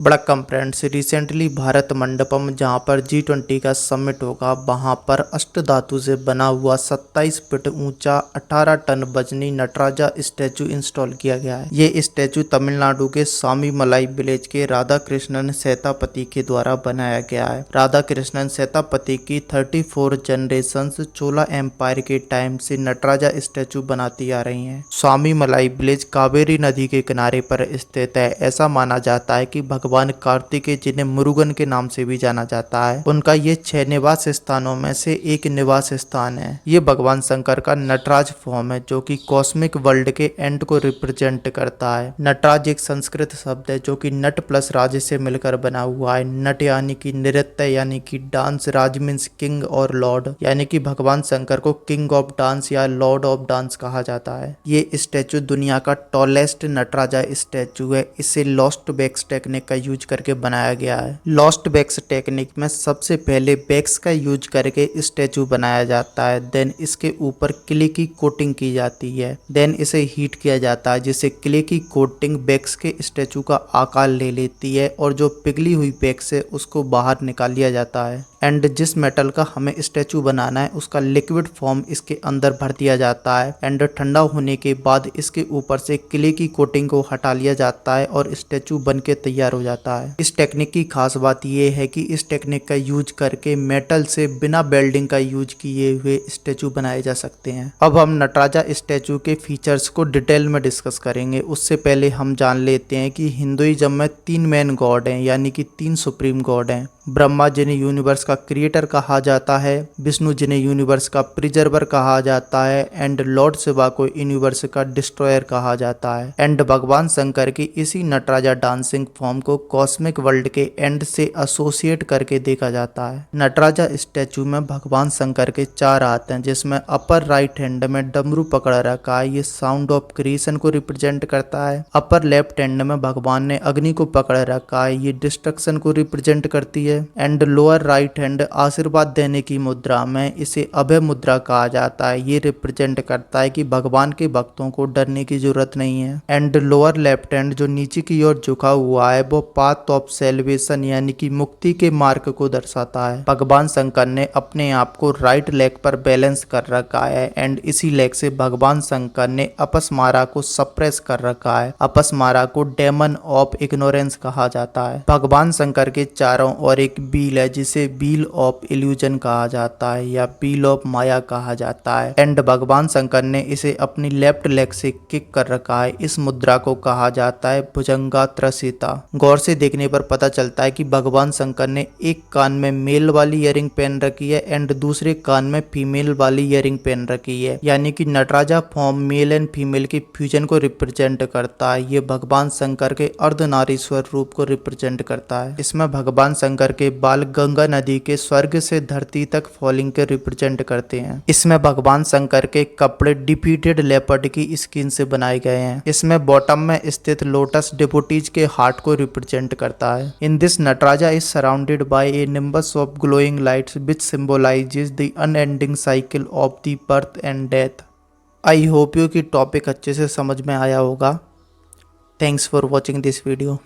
वड़क्कम friends, recently Bharat Mandapam जहां पर G20 का समिट होगा वहां पर अष्टधातु से बना हुआ 27 फीट ऊंचा 18 टन वजनी नटराजा स्टैचू इंस्टॉल किया गया है। ये स्टैचू तमिलनाडु के स्वामीमलाई विलेज के राधा कृष्णन सेतापति के द्वारा बनाया गया है। राधा कृष्णन सेतापति की 34 जनरेशंस चोला एम्पायर के टाइम से नटराजा स्टैचू बनाती आ रही हैं। स्वामीमलाई विलेज कावेरी नदी के किनारे पर स्थित है। ऐसा माना जाता है कि भगवान कार्तिकेय, जिन्हें मुरुगन के नाम से भी जाना जाता है, उनका ये 6 निवास स्थानों में से एक निवास स्थान है। ये भगवान शंकर का नटराज फॉर्म है जो कि कॉस्मिक वर्ल्ड के एंड को रिप्रेजेंट करता है। नटराज एक संस्कृत शब्द है जो कि नट प्लस राज से मिलकर बना हुआ है। नट यानी कि नृत्य यानी कि डांस, राज मीन्स किंग और लॉर्ड यानी कि भगवान शंकर को किंग ऑफ डांस या लॉर्ड ऑफ डांस कहा जाता है। ये स्टैचू दुनिया का टॉलेस्ट नटराजा स्टैचू है। इसे लॉस्ट बैक्स टेक्निक का यूज करके बनाया गया है। लॉस्ट बैक्स टेक्निक में सबसे पहले बैक्स का यूज करके स्टैचू बनाया जाता है। देन इसके ऊपर क्ले की कोटिंग की जाती है। देन इसे हीट किया जाता है जिससे क्ले की कोटिंग बैक्स के स्टैचू का आकार ले लेती है और जो पिघली हुई बैक्स है उसको बाहर निकाल लिया जाता है। एंड जिस मेटल का हमें स्टैचू बनाना है उसका लिक्विड फॉर्म इसके अंदर भर दिया जाता है। एंड ठंडा होने के बाद इसके ऊपर से क्ले की कोटिंग को हटा लिया जाता है और स्टैचू बनके तैयार हो जाता है। इस टेक्निक की खास बात यह है कि इस टेक्निक का यूज करके मेटल से बिना वेल्डिंग का यूज किए हुए स्टैचू बनाए जा सकते हैं। अब हम नटराजा स्टैचू के फीचर्स को डिटेल में डिस्कस करेंगे। उससे पहले हम जान लेते हैं कि हिंदुइज्म में 3 मेन गॉड हैं यानी कि 3 सुप्रीम गॉड हैं। ब्रह्मा, जिन्हें यूनिवर्स का क्रिएटर कहा जाता है, विष्णु जिन्हें यूनिवर्स का प्रिजर्वर कहा जाता है, एंड लॉर्ड शिवा को यूनिवर्स का डिस्ट्रॉयर कहा जाता है। एंड भगवान शंकर की इसी नटराजा डांसिंग फॉर्म को कॉस्मिक वर्ल्ड के एंड से एसोसिएट करके देखा जाता है। नटराजा स्टैचू में भगवान शंकर के 4 हाथ हैं जिसमें अपर राइट हैंड में डमरू पकड़ रखा है। ये साउंड ऑफ क्रिएशन को रिप्रेजेंट करता है। अपर लेफ्ट हैंड में भगवान ने अग्नि को पकड़ रखा है। ये डिस्ट्रक्शन को रिप्रेजेंट करती है। एंड लोअर राइट हैंड आशीर्वाद देने की मुद्रा में इसे अभय मुद्रा कहा जाता है। ये रिप्रेजेंट करता है कि भगवान के भक्तों को डरने की जरूरत नहीं है। एंड लोअर लेफ्ट हैंड जो नीचे की ओर झुका हुआ है वो पाथ ऑफ सेल्वेशन यानी कि मुक्ति के मार्ग को दर्शाता है। भगवान शंकर ने अपने आप को राइट लेग पर बैलेंस कर रखा है एंड इसी लेग से भगवान शंकर ने अपस्मारा को सप्रेस कर रखा है। अपस्मारा को डेमन ऑफ इग्नोरेंस कहा जाता है। भगवान शंकर के चारों ओर एक बील है जिसे बील ऑफ इल्यूजन कहा जाता है या बील ऑफ माया कहा जाता है। एंड भगवान शंकर ने इसे अपनी लेफ्ट लेग से किक कर रखा है। इस मुद्रा को कहा जाता है भुजंगात्रसिता। गौर से देखने पर पता चलता है कि भगवान शंकर ने एक कान में मेल वाली ईयरिंग पहन रखी है एंड दूसरे कान में फीमेल वाली ईयरिंग पहन रखी है यानी कि Nataraja form male and female के फ्यूजन को रिप्रेजेंट करता है। ये भगवान शंकर के अर्धनारीश्वर रूप को रिप्रेजेंट करता है। इसमें भगवान शंकर के बाल गंगा नदी के स्वर्ग से धरती तक फॉलिंग के रिप्रेजेंट करते हैं। इसमें भगवान शंकर के कपड़े डिफीटेड लेपर्ड की स्किन से बनाए गए हैं। इसमें बॉटम में स्थित लोटस डिवोटीज के हार्ट को रिप्रेजेंट करता है। In this Nataraja is surrounded by A nimbus of glowing lights which symbolizes the unending cycle of the birth and death. I hope you कि टॉपिक अच्छे से समझ में आया होगा। Thanks for watching this video.